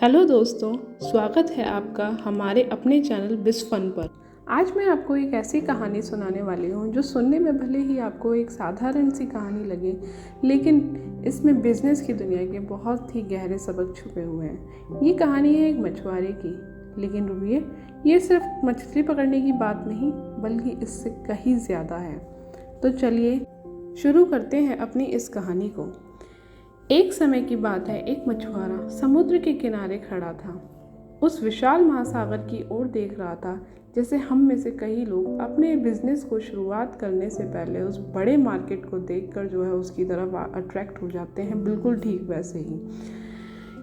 Hello दोस्तों, स्वागत है आपका हमारे अपने चैनल बिस फन पर। आज मैं आपको एक ऐसी कहानी सुनाने वाली हूँ जो सुनने में भले ही आपको एक साधारण सी कहानी लगे, लेकिन इसमें बिजनेस की दुनिया के बहुत ही गहरे सबक छुपे हुए हैं। ये कहानी है एक मछुआरे की, लेकिन रुकिए, ये सिर्फ मछली पकड़ने की बात नहीं बल्कि इससे कहीं ज़्यादा है। तो चलिए शुरू करते हैं अपनी इस कहानी को। एक समय की बात है, एक मछुआरा समुद्र के किनारे खड़ा था। उस विशाल महासागर की ओर देख रहा था, जैसे हम में से कई लोग अपने बिजनेस को शुरुआत करने से पहले उस बड़े मार्केट को देखकर जो है उसकी तरफ अट्रैक्ट हो जाते हैं। बिल्कुल ठीक वैसे ही,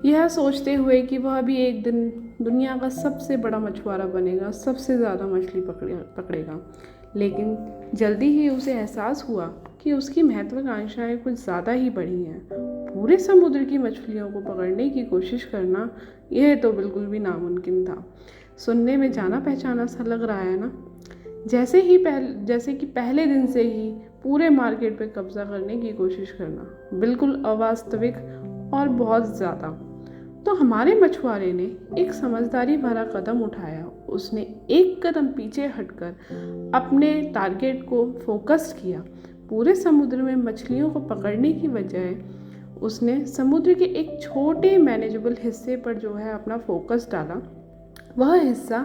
यह सोचते हुए कि वह भी एक दिन दुनिया का सबसे बड़ा मछुआरा बनेगा, सबसे ज़्यादा मछली पकड़ेगा। लेकिन जल्दी ही उसे एहसास हुआ कि उसकी महत्वाकांक्षाएं कुछ ज़्यादा ही बढ़ी हैं। पूरे समुद्र की मछलियों को पकड़ने की कोशिश करना, यह तो बिल्कुल भी नामुमकिन था। सुनने में जाना पहचाना सा लग रहा है ना? जैसे कि पहले दिन से ही पूरे मार्केट पे कब्जा करने की कोशिश करना, बिल्कुल अवास्तविक और बहुत ज़्यादा। तो हमारे मछुआरे ने एक समझदारी भरा कदम उठाया। उसने एक कदम पीछे हटकर अपने टारगेट को फोकस किया। पूरे समुद्र में मछलियों को पकड़ने की बजाय उसने समुद्र के एक छोटे मैनेजेबल हिस्से पर जो है अपना फोकस डाला। वह हिस्सा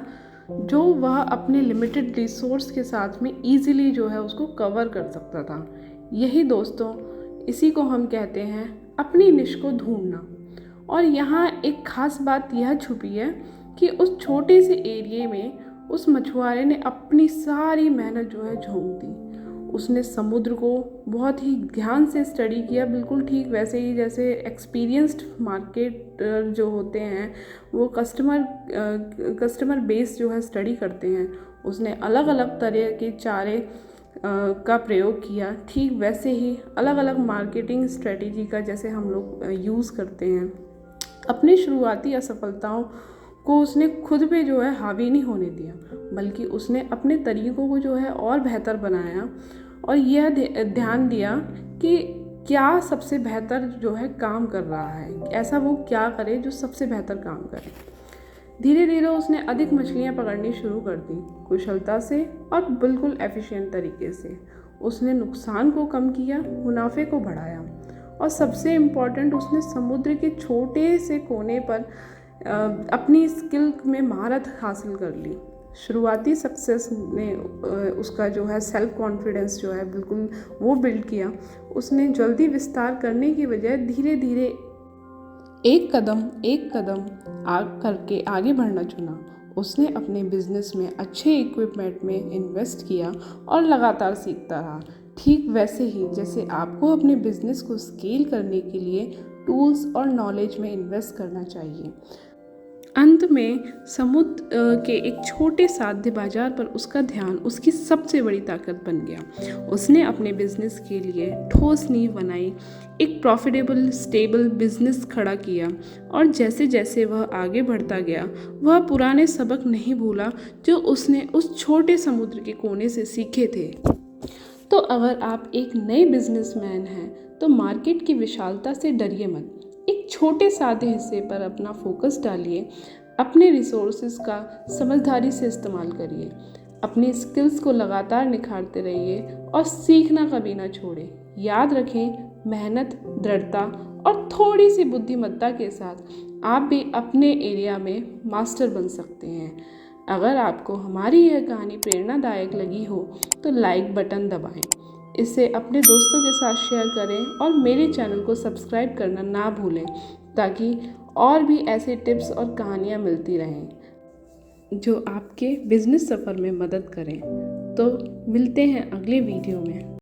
जो वह अपने लिमिटेड रिसोर्स के साथ में इजीली जो है उसको कवर कर सकता था। यही दोस्तों, इसी को हम कहते हैं अपनी निश को ढूंढना। और यहाँ एक ख़ास बात यह छुपी है कि उस छोटे से एरिया में उस मछुआरे ने अपनी सारी मेहनत जो है झोंक दी। उसने समुद्र को बहुत ही ध्यान से स्टडी किया, बिल्कुल ठीक वैसे ही जैसे एक्सपीरियंस्ड मार्केट जो होते हैं वो कस्टमर बेस जो है स्टडी करते हैं। उसने अलग अलग तरह के चारे का प्रयोग किया, ठीक वैसे ही अलग अलग मार्केटिंग स्ट्रेटेजी का जैसे हम लोग यूज़ करते हैं। अपनी शुरुआती असफलताओं को उसने खुद पे जो है हावी नहीं होने दिया, बल्कि उसने अपने तरीकों को जो है और बेहतर बनाया और यह ध्यान दिया कि क्या सबसे बेहतर जो है काम कर रहा है, ऐसा वो क्या करे जो सबसे बेहतर काम करे। धीरे धीरे उसने अधिक मछलियाँ पकड़नी शुरू कर दी, कुशलता से और बिल्कुल एफिशिएंट तरीके से। उसने नुकसान को कम किया, मुनाफे को बढ़ाया और सबसे इम्पॉर्टेंट, उसने समुद्र के छोटे से कोने पर अपनी स्किल में महारत हासिल कर ली। शुरुआती सक्सेस ने उसका जो है सेल्फ कॉन्फिडेंस जो है बिल्कुल वो बिल्ड किया। उसने जल्दी विस्तार करने की बजाय धीरे धीरे एक कदम करके आगे बढ़ना चुना। उसने अपने बिजनेस में अच्छे इक्विपमेंट में इन्वेस्ट किया और लगातार सीखता रहा। ठीक वैसे ही जैसे आपको अपने बिजनेस को स्केल करने के लिए टूल्स और नॉलेज में इन्वेस्ट करना चाहिए। अंत में समुद्र के एक छोटे साध्य बाजार पर उसका ध्यान उसकी सबसे बड़ी ताकत बन गया। उसने अपने बिजनेस के लिए ठोस नींव बनाई, एक प्रॉफिटेबल स्टेबल बिजनेस खड़ा किया और जैसे जैसे वह आगे बढ़ता गया, वह पुराने सबक नहीं भूला जो उसने उस छोटे समुद्र के कोने से सीखे थे। तो अगर आप एक नए बिजनेसमैन हैं तो मार्केट की विशालता से डरिए मत। एक छोटे सादे हिस्से पर अपना फोकस डालिए, अपने रिसोर्सेज का समझदारी से इस्तेमाल करिए, अपनी स्किल्स को लगातार निखारते रहिए और सीखना कभी ना छोड़ें। याद रखें, मेहनत, दृढ़ता और थोड़ी सी बुद्धिमत्ता के साथ आप भी अपने एरिया में मास्टर बन सकते हैं। अगर आपको हमारी यह कहानी प्रेरणादायक लगी हो तो लाइक बटन दबाएं, इसे अपने दोस्तों के साथ शेयर करें और मेरे चैनल को सब्सक्राइब करना ना भूलें, ताकि और भी ऐसे टिप्स और कहानियाँ मिलती रहें जो आपके बिजनेस सफ़र में मदद करें। तो मिलते हैं अगले वीडियो में।